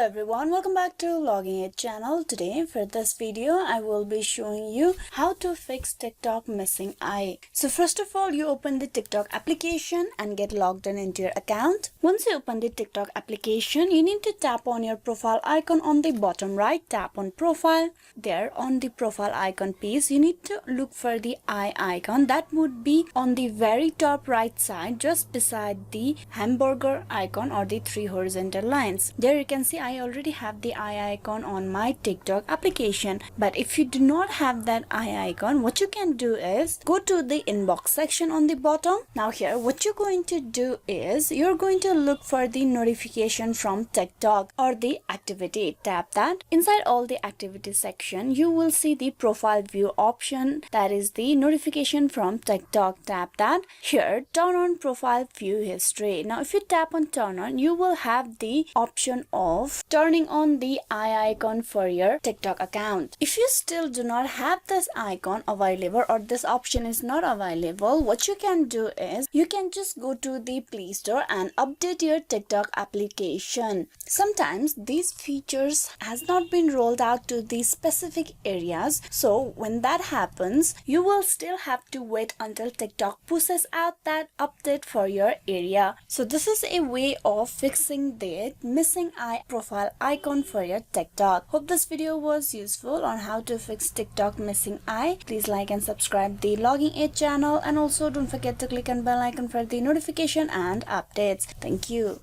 everyone, welcome back to Logging It channel. Today for this video I will be showing you how to fix TikTok missing eye. So first of all, you open the TikTok application and get logged in into your account. Once you open the TikTok application, you need to tap on your profile icon on the bottom right. Tap on profile. There on the profile icon piece, you need to look for the eye icon. That would be on the very top right side, just beside the hamburger icon or the three horizontal lines. There you can see I already have the eye icon on my TikTok application. But if you do not have that eye icon, what you can do is go to the inbox section on the bottom. Now here what you're going to do is you're going to look for the notification from TikTok or the activity. Tap that. Inside all the activity section, you will see the profile view option, that is the notification from TikTok. Tap that. Here turn on profile view history. Now if you tap on turn on, you will have the option of turning on the eye icon for your TikTok account. If you still do not have this icon available or this option is not available, what you can do is you can just go to the Play Store and update your TikTok application. Sometimes these features has not been rolled out to these specific areas, so when that happens, you will still have to wait until TikTok pushes out that update for your area. So this is a way of fixing the missing eye profile icon for your TikTok. Hope this video was useful on how to fix TikTok missing eye. Please like and subscribe the Logging It channel, and also don't forget to click on bell icon for the notification and updates. Thank you.